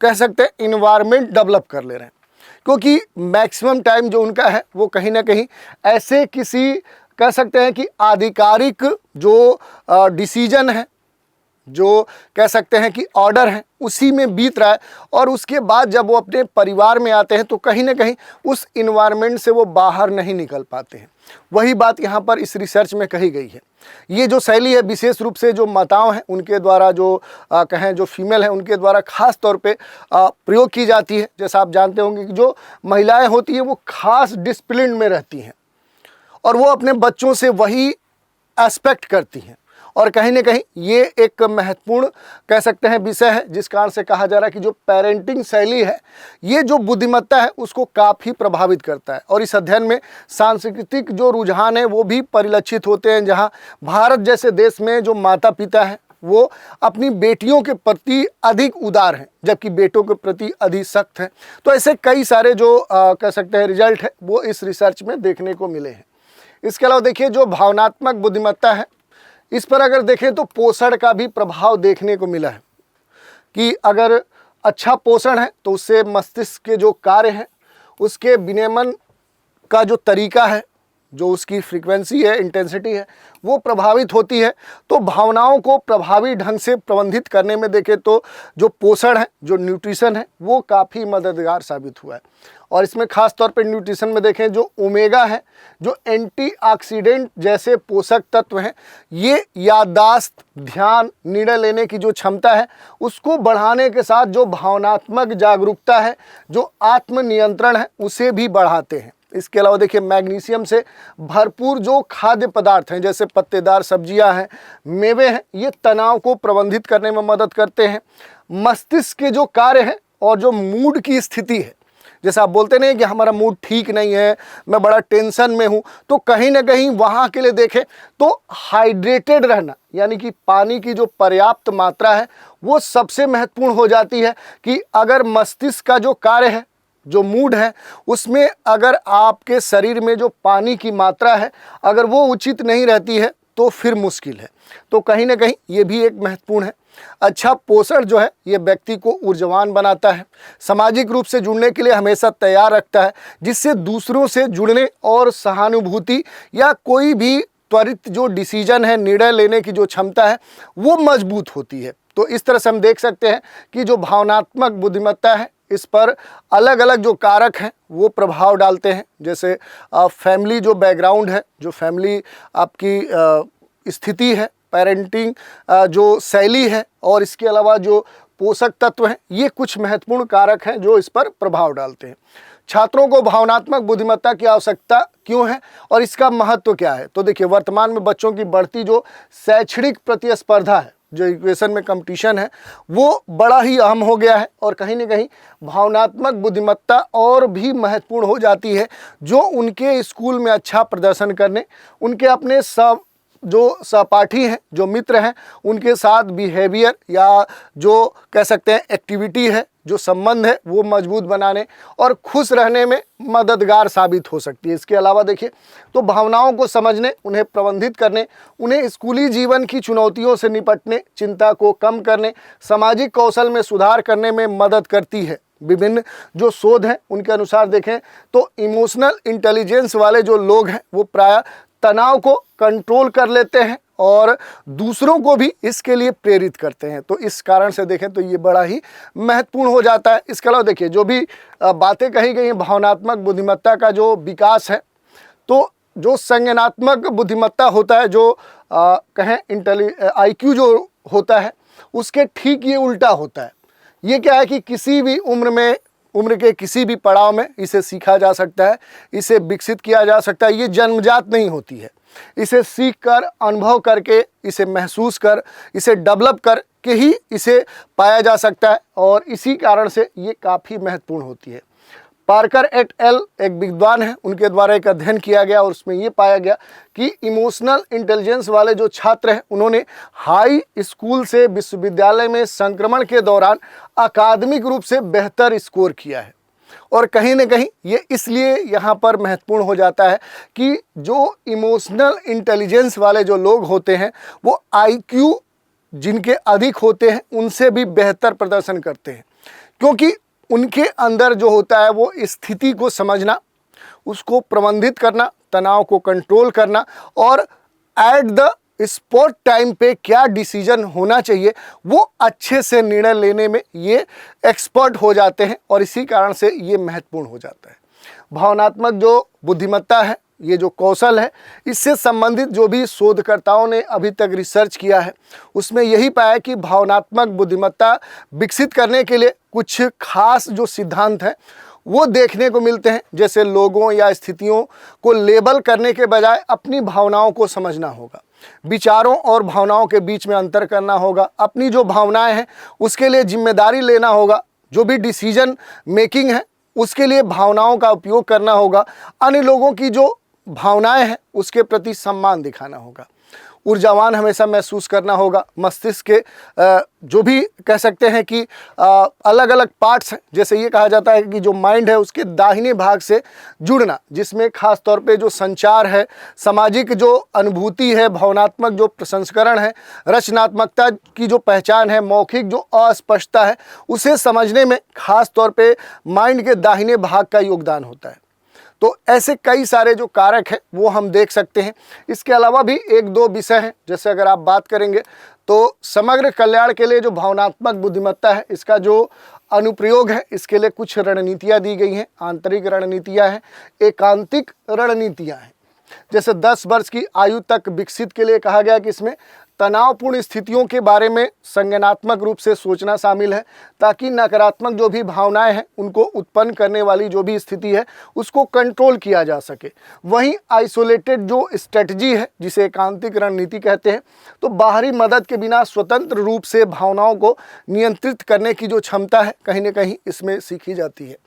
Speaker 1: कह सकते हैं इन्वायरमेंट डेवलप कर ले रहे हैं, क्योंकि मैक्सिमम टाइम जो उनका है वो कहीं ना कहीं ऐसे किसी कह सकते हैं कि आधिकारिक जो डिसीजन है, जो कह सकते हैं कि ऑर्डर है, उसी में बीत रहा है। और उसके बाद जब वो अपने परिवार में आते हैं तो कहीं ना कहीं उस इन्वायरमेंट से वो बाहर नहीं निकल पाते हैं। वही बात यहाँ पर इस रिसर्च में कही गई है। ये जो शैली है विशेष रूप से जो माताओं हैं उनके द्वारा, जो कहें जो फीमेल हैं उनके द्वारा खास तौर पे प्रयोग की जाती है। जैसा आप जानते होंगे कि जो महिलाएं होती हैं वो खास डिसिप्लिन में रहती हैं और वो अपने बच्चों से वही एस्पेक्ट करती हैं, और कहीं ना कहीं ये एक महत्वपूर्ण कह सकते हैं विषय है, जिस कारण से कहा जा रहा है कि जो पेरेंटिंग शैली है ये जो बुद्धिमत्ता है उसको काफ़ी प्रभावित करता है। और इस अध्ययन में सांस्कृतिक जो रुझान है वो भी परिलक्षित होते हैं, जहां भारत जैसे देश में जो माता पिता हैं वो अपनी बेटियों के प्रति अधिक उदार हैं, जबकि बेटों के प्रति अधिक सख्त हैं। तो ऐसे कई सारे जो कह सकते हैं रिजल्ट है वो इस रिसर्च में देखने को मिले हैं। इसके अलावा देखिए जो भावनात्मक बुद्धिमत्ता है, इस पर अगर देखें तो पोषण का भी प्रभाव देखने को मिला है कि अगर अच्छा पोषण है तो उससे मस्तिष्क के जो कार्य हैं उसके विनियमन का जो तरीका है, जो उसकी फ्रीक्वेंसी है, इंटेंसिटी है, वो प्रभावित होती है। तो भावनाओं को प्रभावी ढंग से प्रबंधित करने में देखें तो जो पोषण है, जो न्यूट्रिशन है, वो काफ़ी मददगार साबित हुआ है। और इसमें खास तौर पे न्यूट्रिशन में देखें जो ओमेगा है, जो एंटीऑक्सीडेंट जैसे पोषक तत्व हैं, ये याददाश्त, ध्यान, निर्णय लेने की जो क्षमता है उसको बढ़ाने के साथ जो भावनात्मक जागरूकता है, जो आत्मनियंत्रण है, उसे भी बढ़ाते हैं। इसके अलावा देखिए मैग्नीशियम से भरपूर जो खाद्य पदार्थ हैं, जैसे पत्तेदार सब्जियां हैं, मेवे हैं, ये तनाव को प्रबंधित करने में मदद करते हैं। मस्तिष्क के जो कार्य हैं और जो मूड की स्थिति है, जैसे आप बोलते नहीं कि हमारा मूड ठीक नहीं है, मैं बड़ा टेंशन में हूँ, तो कहीं ना कहीं वहाँ के लिए देखें तो हाइड्रेटेड रहना, यानी कि पानी की जो पर्याप्त मात्रा है वो सबसे महत्वपूर्ण हो जाती है। कि अगर मस्तिष्क का जो कार्य है, जो मूड है, उसमें अगर आपके शरीर में जो पानी की मात्रा है अगर वो उचित नहीं रहती है तो फिर मुश्किल है। तो कहीं ना कहीं ये भी एक महत्वपूर्ण है। अच्छा पोषण जो है ये व्यक्ति को ऊर्जावान बनाता है, सामाजिक रूप से जुड़ने के लिए हमेशा तैयार रखता है, जिससे दूसरों से जुड़ने और सहानुभूति या कोई भी त्वरित जो डिसीजन है, निर्णय लेने की जो क्षमता है, वो मजबूत होती है। तो इस तरह से हम देख सकते हैं कि जो भावनात्मक बुद्धिमत्ता है इस पर अलग अलग जो कारक हैं वो प्रभाव डालते हैं। जैसे फैमिली जो बैकग्राउंड है, जो फैमिली आपकी स्थिति है, पेरेंटिंग जो शैली है, और इसके अलावा जो पोषक तत्व हैं, ये कुछ महत्वपूर्ण कारक हैं जो इस पर प्रभाव डालते हैं। छात्रों को भावनात्मक बुद्धिमत्ता की आवश्यकता क्यों है और इसका महत्व क्या है? तो देखिए वर्तमान में बच्चों की बढ़ती जो शैक्षणिक प्रतिस्पर्धा है, जो एजुकेशन में कंपटीशन है, वो बड़ा ही अहम हो गया है। और कहीं ना कहीं भावनात्मक बुद्धिमत्ता और भी महत्वपूर्ण हो जाती है, जो उनके स्कूल में अच्छा प्रदर्शन करने, उनके अपने सब जो सहपाठी हैं, जो मित्र हैं, उनके साथ बिहेवियर या जो कह सकते हैं एक्टिविटी है, जो संबंध है, वो मजबूत बनाने और खुश रहने में मददगार साबित हो सकती है। इसके अलावा देखिए तो भावनाओं को समझने, उन्हें प्रबंधित करने, उन्हें स्कूली जीवन की चुनौतियों से निपटने, चिंता को कम करने, सामाजिक कौशल में सुधार करने में मदद करती है। विभिन्न जो शोध हैं उनके अनुसार देखें तो इमोशनल इंटेलिजेंस वाले जो लोग हैं वो प्रायः तनाव को कंट्रोल कर लेते हैं और दूसरों को भी इसके लिए प्रेरित करते हैं। तो इस कारण से देखें तो ये बड़ा ही महत्वपूर्ण हो जाता है। इसके अलावा देखिए जो भी बातें कही गई हैं भावनात्मक बुद्धिमत्ता का जो विकास है, तो जो संज्ञानात्मक बुद्धिमत्ता होता है, जो कहें IQ जो होता है, उसके ठीक ये उल्टा होता है। ये क्या है कि किसी भी उम्र के किसी भी पड़ाव में इसे सीखा जा सकता है, इसे विकसित किया जा सकता है। ये जन्मजात नहीं होती है, इसे सीख कर, अनुभव करके, इसे महसूस कर, इसे डेवलप करके ही इसे पाया जा सकता है और इसी कारण से ये काफ़ी महत्वपूर्ण होती है। पार्कर एट एल एक विद्वान है, उनके द्वारा एक अध्ययन किया गया और उसमें ये पाया गया कि इमोशनल इंटेलिजेंस वाले जो छात्र हैं उन्होंने हाई स्कूल से विश्वविद्यालय में संक्रमण के दौरान अकादमिक रूप से बेहतर स्कोर किया है। और कहीं ना कहीं ये इसलिए यहाँ पर महत्वपूर्ण हो जाता है कि जो इमोशनल इंटेलिजेंस वाले जो लोग होते हैं वो IQ जिनके अधिक होते हैं उनसे भी बेहतर प्रदर्शन करते हैं, क्योंकि उनके अंदर जो होता है वो स्थिति को समझना, उसको प्रबंधित करना, तनाव को कंट्रोल करना और एट द स्पॉट टाइम पे क्या डिसीजन होना चाहिए वो अच्छे से निर्णय लेने में ये एक्सपर्ट हो जाते हैं और इसी कारण से ये महत्वपूर्ण हो जाता है। भावनात्मक जो बुद्धिमत्ता है, ये जो कौशल है, इससे संबंधित जो भी शोधकर्ताओं ने अभी तक रिसर्च किया है उसमें यही पाया कि भावनात्मक बुद्धिमत्ता विकसित करने के लिए कुछ खास जो सिद्धांत हैं वो देखने को मिलते हैं। जैसे लोगों या स्थितियों को लेबल करने के बजाय अपनी भावनाओं को समझना होगा, विचारों और भावनाओं के बीच में अंतर करना होगा, अपनी जो भावनाएं हैं उसके लिए जिम्मेदारी लेना होगा, जो भी डिसीजन मेकिंग है उसके लिए भावनाओं का उपयोग करना होगा, अन्य लोगों की जो भावनाएं हैं उसके प्रति सम्मान दिखाना होगा, ऊर्जावान हमेशा महसूस करना होगा, मस्तिष्क के जो भी कह सकते हैं कि अलग अलग पार्ट्स हैं, जैसे ये कहा जाता है कि जो माइंड है उसके दाहिने भाग से जुड़ना, जिसमें खास तौर पे जो संचार है, सामाजिक जो अनुभूति है, भावनात्मक जो प्रसंस्करण है, रचनात्मकता की जो पहचान है, मौखिक जो अस्पष्टता है, उसे समझने में खास तौर पे माइंड के दाहिने भाग का योगदान होता है। तो ऐसे कई सारे जो कारक हैं वो हम देख सकते हैं। इसके अलावा भी एक दो विषय हैं, जैसे अगर आप बात करेंगे तो समग्र कल्याण के लिए जो भावनात्मक बुद्धिमत्ता है इसका जो अनुप्रयोग है, इसके लिए कुछ रणनीतियाँ दी गई हैं। आंतरिक रणनीतियाँ हैं, एकांतिक रणनीतियाँ हैं। जैसे 10 वर्ष की आयु तक विकसित के लिए कहा गया कि इसमें तनावपूर्ण स्थितियों के बारे में संज्ञानात्मक रूप से सोचना शामिल है, ताकि नकारात्मक जो भी भावनाएं हैं उनको उत्पन्न करने वाली जो भी स्थिति है उसको कंट्रोल किया जा सके। वहीं आइसोलेटेड जो स्ट्रेटजी है, जिसे एकांतिक रणनीति कहते हैं, तो बाहरी मदद के बिना स्वतंत्र रूप से भावनाओं को नियंत्रित करने की जो क्षमता है कहीं ना कहीं इसमें सीखी जाती है।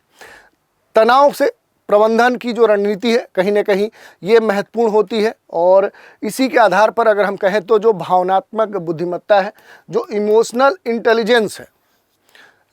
Speaker 1: तनाव से प्रबंधन की जो रणनीति है कहीं ना कहीं ये महत्वपूर्ण होती है और इसी के आधार पर अगर हम कहें तो जो भावनात्मक बुद्धिमत्ता है, जो इमोशनल इंटेलिजेंस है,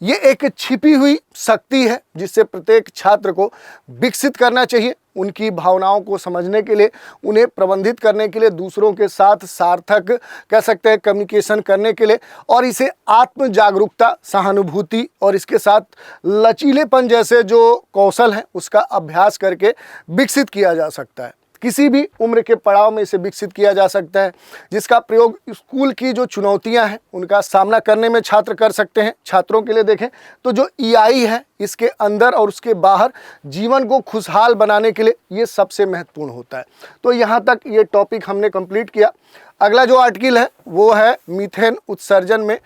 Speaker 1: ये एक छिपी हुई शक्ति है जिससे प्रत्येक छात्र को विकसित करना चाहिए। उनकी भावनाओं को समझने के लिए, उन्हें प्रबंधित करने के लिए, दूसरों के साथ सार्थक कह सकते हैं कम्युनिकेशन करने के लिए, और इसे आत्म जागरूकता, सहानुभूति और इसके साथ लचीलेपन जैसे जो कौशल हैं उसका अभ्यास करके विकसित किया जा सकता है। किसी भी उम्र के पड़ाव में इसे विकसित किया जा सकता है, जिसका प्रयोग स्कूल की जो चुनौतियां हैं उनका सामना करने में छात्र कर सकते हैं। छात्रों के लिए देखें तो जो EI है, इसके अंदर और उसके बाहर जीवन को खुशहाल बनाने के लिए ये सबसे महत्वपूर्ण होता है। तो यहाँ तक ये टॉपिक हमने कंप्लीट किया। अगला जो आर्टिकल है वो है मीथेन उत्सर्जन में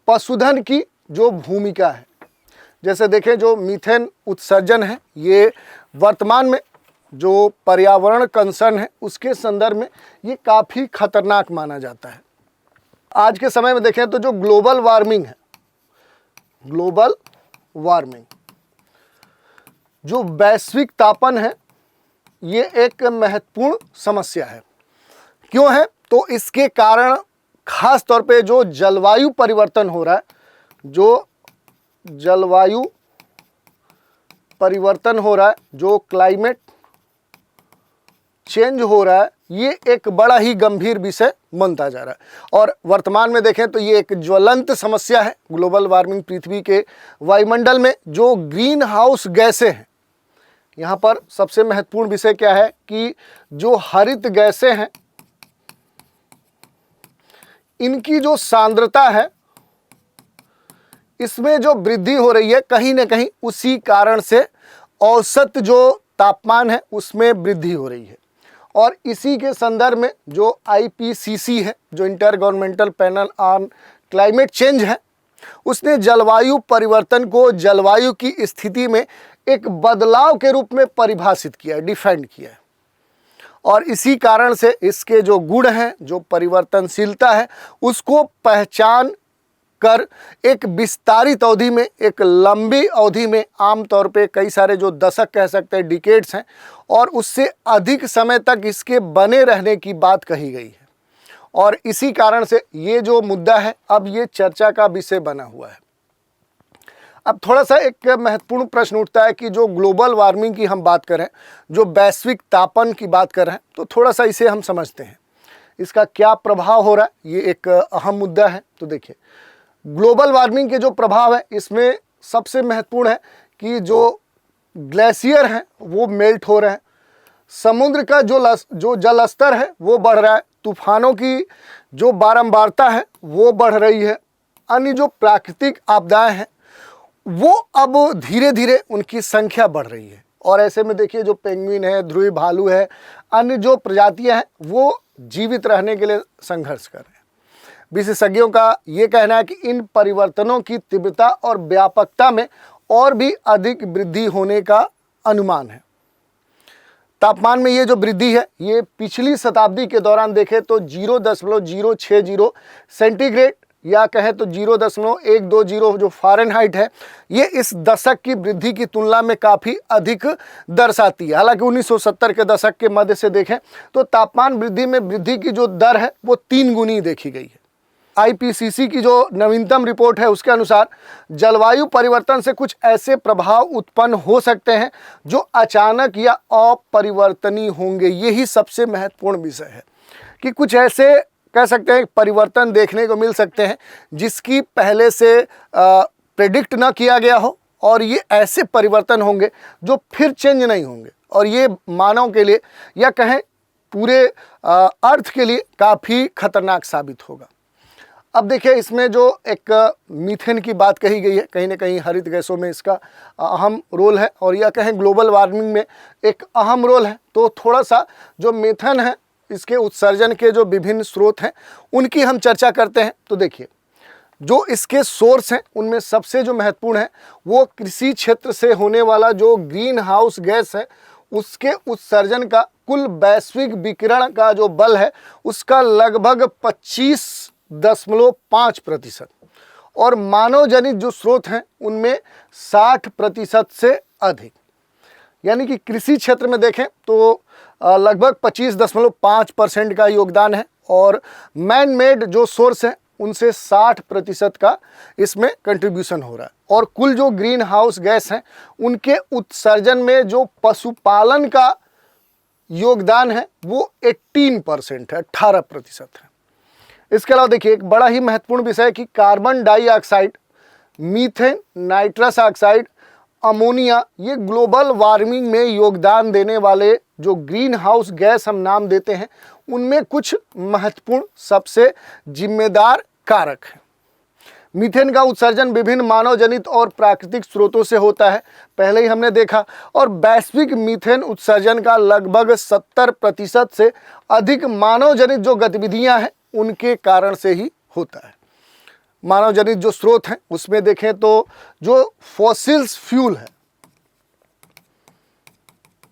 Speaker 1: पशुधन की जो भूमिका है। जैसे देखें जो मीथेन उत्सर्जन है ये वर्तमान में जो पर्यावरण कंसर्न है उसके संदर्भ में ये काफ़ी खतरनाक माना जाता है। आज के समय में देखें तो जो ग्लोबल वार्मिंग है, ग्लोबल वार्मिंग जो वैश्विक तापन है, ये एक महत्वपूर्ण समस्या है। क्यों है? तो इसके कारण खास तौर पे जो जलवायु परिवर्तन हो रहा है, जो जलवायु परिवर्तन हो रहा है, जो क्लाइमेट चेंज हो रहा है, ये एक बड़ा ही गंभीर विषय बनता जा रहा है। और वर्तमान में देखें तो ये एक ज्वलंत समस्या है। ग्लोबल वार्मिंग, पृथ्वी के वायुमंडल में जो ग्रीन हाउस गैसें हैं, यहाँ पर सबसे महत्वपूर्ण विषय क्या है कि जो हरित गैसें हैं, इनकी जो सांद्रता है, इसमें जो वृद्धि हो रही है, कहीं ना कहीं उसी कारण से औसत जो तापमान है उसमें वृद्धि हो रही है। और इसी के संदर्भ में जो IPCC है, जो inter governmental panel on climate change है, उसने जलवायु परिवर्तन को जलवायु की स्थिति में एक बदलाव के रूप में परिभाषित किया है, डिफाइंड किया है। और इसी कारण से इसके जो गुण हैं, जो परिवर्तनशीलता है, उसको पहचान कर एक विस्तारित अवधि में, एक लंबी अवधि में, आमतौर पे कई सारे जो दशक कह सकते हैं, डिकेड्स हैं, और उससे अधिक समय तक इसके बने रहने की बात कही गई है। और इसी कारण से ये जो मुद्दा है, अब ये चर्चा का विषय बना हुआ है। अब थोड़ा सा एक महत्वपूर्ण प्रश्न उठता है कि जो ग्लोबल वार्मिंग की हम बात करें, जो वैश्विक तापन की बात कर रहे हैं, तो थोड़ा सा इसे हम समझते हैं, इसका क्या प्रभाव हो रहा है, ये एक अहम मुद्दा है। तो देखिए, ग्लोबल वार्मिंग के जो प्रभाव है, इसमें सबसे महत्वपूर्ण है कि जो ग्लेशियर हैं वो मेल्ट हो रहे हैं, समुद्र का जो जल स्तर है वो बढ़ रहा है, तूफानों की जो बारंबारता है वो बढ़ रही है, अन्य जो प्राकृतिक आपदाएं हैं वो अब धीरे धीरे उनकी संख्या बढ़ रही है। और ऐसे में देखिए, जो पेंगुइन है, ध्रुवी भालू है, अन्य जो प्रजातियां हैं वो जीवित रहने के लिए संघर्ष कर रहे हैं। विशेषज्ञों का ये कहना है कि इन परिवर्तनों की तीव्रता और व्यापकता में और भी अधिक वृद्धि होने का अनुमान है। तापमान में ये जो वृद्धि है, ये पिछली शताब्दी के दौरान देखें तो 0.060 सेंटीग्रेड या कहें तो 0.120 जो फ़ारेनहाइट है, ये इस दशक की वृद्धि की तुलना में काफ़ी अधिक दर्शाती है। हालांकि 1970 के दशक के मध्य से देखें तो तापमान वृद्धि में वृद्धि की जो दर है वो 3 गुनी देखी गई है। IPCC की जो नवीनतम रिपोर्ट है उसके अनुसार जलवायु परिवर्तन से कुछ ऐसे प्रभाव उत्पन्न हो सकते हैं जो अचानक या अपरिवर्तनीय होंगे। यही सबसे महत्वपूर्ण विषय है कि कुछ ऐसे कह सकते हैं परिवर्तन देखने को मिल सकते हैं जिसकी पहले से प्रेडिक्ट न किया गया हो, और ये ऐसे परिवर्तन होंगे जो फिर चेंज नहीं होंगे, और ये मानव के लिए या कहें पूरे अर्थ के लिए काफ़ी खतरनाक साबित होगा। अब देखिए, इसमें जो एक मीथेन की बात कही गई है, कहीं ना कहीं हरित गैसों में इसका अहम रोल है, और यह कहें ग्लोबल वार्मिंग में एक अहम रोल है। तो थोड़ा सा जो मीथेन है, इसके उत्सर्जन के जो विभिन्न स्रोत हैं उनकी हम चर्चा करते हैं। तो देखिए, जो इसके सोर्स हैं उनमें सबसे जो महत्वपूर्ण है वो कृषि क्षेत्र से होने वाला जो ग्रीन हाउस गैस है, उसके उत्सर्जन का कुल वैश्विक विकिरण का जो बल है उसका लगभग 25.5%, और मानव जनित जो स्रोत हैं उनमें 60% से अधिक। यानी कि कृषि क्षेत्र में देखें तो लगभग 25.5% का योगदान है, और मैन मेड जो सोर्स हैं उनसे 60% का इसमें कंट्रीब्यूशन हो रहा है। और कुल जो ग्रीन हाउस गैस हैं उनके उत्सर्जन में जो पशुपालन का योगदान है वो 18% है, 18% है। इसके अलावा देखिए, एक बड़ा ही महत्वपूर्ण विषय है कि carbon dioxide, methane, nitrous oxide, ammonia, ये ग्लोबल वार्मिंग में योगदान देने वाले जो ग्रीन हाउस गैस हम नाम देते हैं, उनमें कुछ महत्वपूर्ण सबसे जिम्मेदार कारक हैं। मीथेन का उत्सर्जन विभिन्न मानव जनित और प्राकृतिक स्रोतों से होता है, पहले ही हमने देखा, और वैश्विक मीथेन उत्सर्जन का लगभग 70% से अधिक मानव जनित जो गतिविधियां हैं उनके कारण से ही होता है। मानव जनित जो स्रोत हैं उसमें देखें तो जो फॉसिल्स फ्यूल है,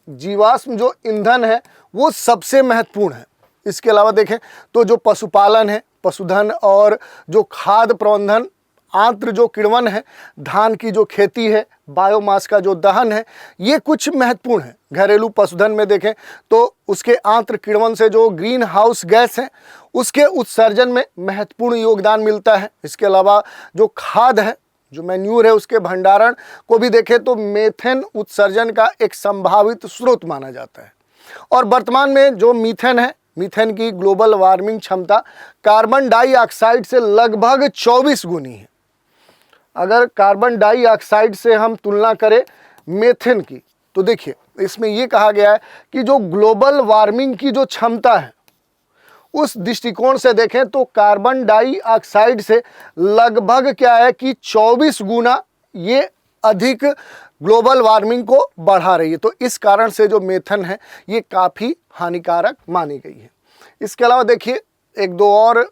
Speaker 1: जीवाश्म जो ईंधन है, वो सबसे महत्वपूर्ण है। इसके अलावा देखें तो जो पशुपालन है, पशुधन, और जो खाद्य प्रबंधन, आंत्र जो किण्वन है, धान की जो खेती है, बायोमास का जो दहन है, ये कुछ महत्वपूर्ण है। घरेलू पशुधन में देखें तो उसके आंत्र किण्वन से जो ग्रीन हाउस गैस हैं उसके उत्सर्जन में महत्वपूर्ण योगदान मिलता है। इसके अलावा जो खाद है, जो मैन्यूर है, उसके भंडारण को भी देखें तो मीथेन उत्सर्जन का एक संभावित स्रोत माना जाता है। और वर्तमान में जो मीथेन है, मीथेन की ग्लोबल वार्मिंग क्षमता कार्बन डाइऑक्साइड से लगभग 24 गुनी है। अगर कार्बन डाइऑक्साइड से हम तुलना करें मीथेन की, तो देखिए इसमें यह कहा गया है कि जो ग्लोबल वार्मिंग की जो क्षमता है उस दृष्टिकोण से देखें तो कार्बन डाइऑक्साइड से लगभग क्या है कि 24 गुना ये अधिक ग्लोबल वार्मिंग को बढ़ा रही है। तो इस कारण से जो मीथेन है ये काफ़ी हानिकारक मानी गई है। इसके अलावा देखिए एक दो और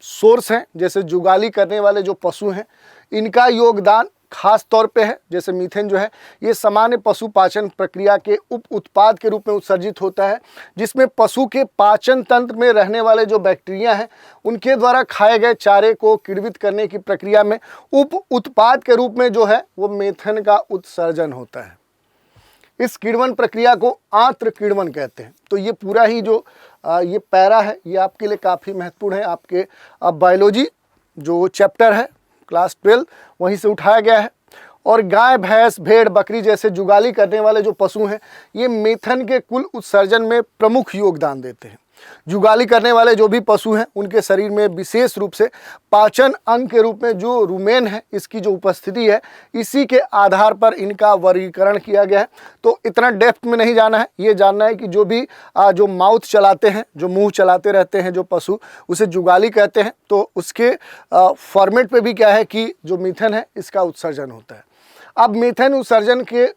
Speaker 1: सोर्स हैं, जैसे जुगाली करने वाले जो पशु हैं, इनका योगदान खास तौर पे है। जैसे मीथेन जो है ये सामान्य पशु पाचन प्रक्रिया के उप उत्पाद के रूप में उत्सर्जित होता है, जिसमें पशु के पाचन तंत्र में रहने वाले जो बैक्टीरिया हैं उनके द्वारा खाए गए चारे को किण्वित करने की प्रक्रिया में उप उत्पाद के रूप में जो है वो मीथेन का उत्सर्जन होता है। इस किण्वन प्रक्रिया को आंत्र किण्वन कहते हैं। तो ये पूरा ही जो ये पैरा है ये आपके लिए काफ़ी महत्वपूर्ण है। आपके बायोलॉजी जो चैप्टर है क्लास 12 वहीं से उठाया गया है। और गाय, भैंस, भेड़, बकरी जैसे जुगाली करने वाले जो पशु हैं ये मीथेन के कुल उत्सर्जन में प्रमुख योगदान देते हैं। जुगाली करने वाले जो भी पशु हैं उनके शरीर में विशेष रूप से पाचन अंग के रूप में जो रुमेन है इसकी जो उपस्थिति है, इसी के आधार पर इनका वर्गीकरण किया गया है। तो इतना डेप्थ में नहीं जाना है, ये जानना है कि जो भी जो माउथ चलाते हैं, जो मुंह चलाते रहते हैं जो पशु, उसे जुगाली कहते हैं। तो उसके फॉर्मेट पे भी क्या है कि जो मीथेन है इसका उत्सर्जन होता है। अब मीथेन उत्सर्जन के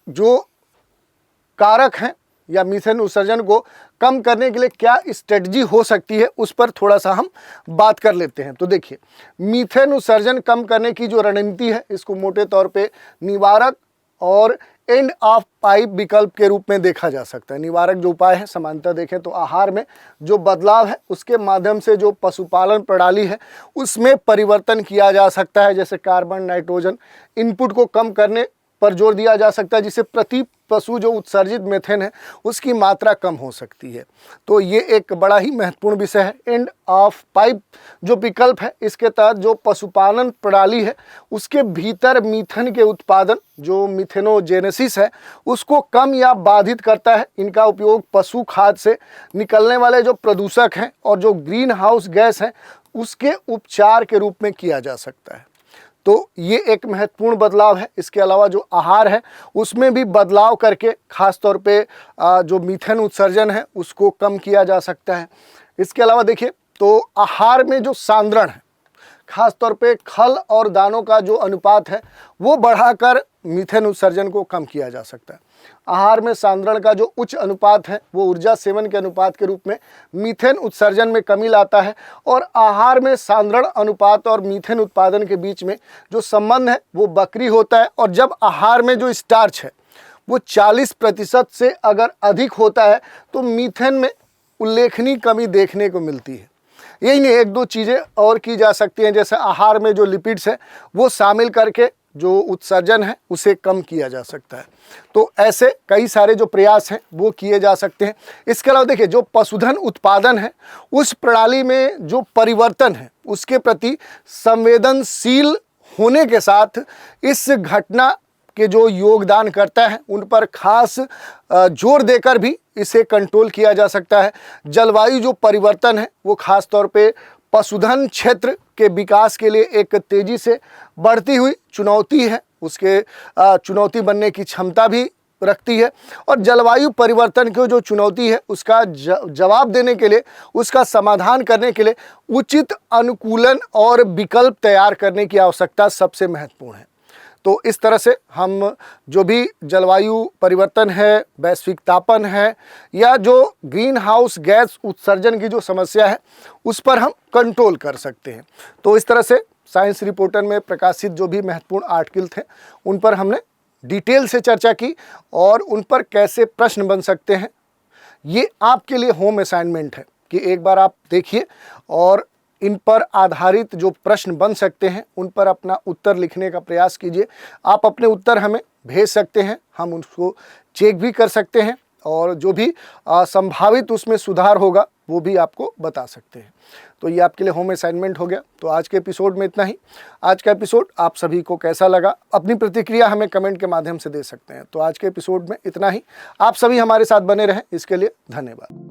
Speaker 1: जो कारक हैं या मीथेन उत्सर्जन को कम करने के लिए क्या स्ट्रेटजी हो सकती है उस पर थोड़ा सा हम बात कर लेते हैं। तो देखिए मीथेन उत्सर्जन कम करने की जो रणनीति है इसको मोटे तौर पे निवारक और एंड ऑफ पाइप विकल्प के रूप में देखा जा सकता है। निवारक जो उपाय है सामान्यतः देखें तो आहार में जो बदलाव है उसके माध्यम से जो पशुपालन प्रणाली है उसमें परिवर्तन किया जा सकता है। जैसे कार्बन, नाइट्रोजन इनपुट को कम करने पर जोर दिया जा सकता है, जिससे प्रति पशु जो उत्सर्जित मीथेन है उसकी मात्रा कम हो सकती है। तो ये एक बड़ा ही महत्वपूर्ण विषय है। एंड ऑफ पाइप जो विकल्प है इसके तहत जो पशुपालन प्रणाली है उसके भीतर मीथेन के उत्पादन जो मिथेनोजेनेसिस है उसको कम या बाधित करता है। इनका उपयोग पशु खाद से निकलने वाले जो प्रदूषक हैं और जो ग्रीन हाउस गैस हैं उसके उपचार के रूप में किया जा सकता है। तो ये एक महत्वपूर्ण बदलाव है। इसके अलावा जो आहार है उसमें भी बदलाव करके खास तौर पे जो मीथेन उत्सर्जन है उसको कम किया जा सकता है। इसके अलावा देखिए तो आहार में जो सांद्रण है, खास तौर पे खल और दानों का जो अनुपात है वो बढ़ाकर मीथेन उत्सर्जन को कम किया जा सकता है। आहार में सांद्रण का जो उच्च अनुपात है वो ऊर्जा सेवन के अनुपात के रूप में मीथेन उत्सर्जन में कमी लाता है। और आहार में सांद्रण अनुपात और मीथेन उत्पादन के बीच में जो संबंध है वो वक्री होता है। और जब आहार में जो स्टार्च है वो 40% से अगर अधिक होता है तो मीथेन में उल्लेखनीय कमी देखने को मिलती है। यही नहीं, एक दो चीज़ें और की जा सकती हैं, जैसे आहार में जो लिपिड्स है वो शामिल करके जो उत्सर्जन है उसे कम किया जा सकता है। तो ऐसे कई सारे जो प्रयास हैं वो किए जा सकते हैं। इसके अलावा देखिए जो पशुधन उत्पादन है उस प्रणाली में जो परिवर्तन है उसके प्रति संवेदनशील होने के साथ इस घटना के जो योगदान करता है उन पर खास जोर देकर भी इसे कंट्रोल किया जा सकता है। जलवायु जो परिवर्तन है वो खास तौर पे पशुधन क्षेत्र के विकास के लिए एक तेजी से बढ़ती हुई चुनौती है, उसके चुनौती बनने की क्षमता भी रखती है। और जलवायु परिवर्तन की जो चुनौती है उसका जवाब देने के लिए, उसका समाधान करने के लिए उचित अनुकूलन और विकल्प तैयार करने की आवश्यकता सबसे महत्वपूर्ण है। तो इस तरह से हम जो भी जलवायु परिवर्तन है, वैश्विक तापन है या जो ग्रीन हाउस गैस उत्सर्जन की जो समस्या है उस पर हम कंट्रोल कर सकते हैं। तो इस तरह से साइंस रिपोर्टर में प्रकाशित जो भी महत्वपूर्ण आर्टिकल थे उन पर हमने डिटेल से चर्चा की और उन पर कैसे प्रश्न बन सकते हैं ये आपके लिए होम असाइनमेंट है कि एक बार आप देखिए और इन पर आधारित जो प्रश्न बन सकते हैं उन पर अपना उत्तर लिखने का प्रयास कीजिए। आप अपने उत्तर हमें भेज सकते हैं, हम उसको चेक भी कर सकते हैं और जो भी संभावित उसमें सुधार होगा वो भी आपको बता सकते हैं। तो ये आपके लिए होम असाइनमेंट हो गया। तो आज के एपिसोड में इतना ही। आज का एपिसोड आप सभी को कैसा लगा, अपनी प्रतिक्रिया हमें कमेंट के माध्यम से दे सकते हैं। तो आज के एपिसोड में इतना ही। आप सभी हमारे साथ बने रहें, इसके लिए धन्यवाद।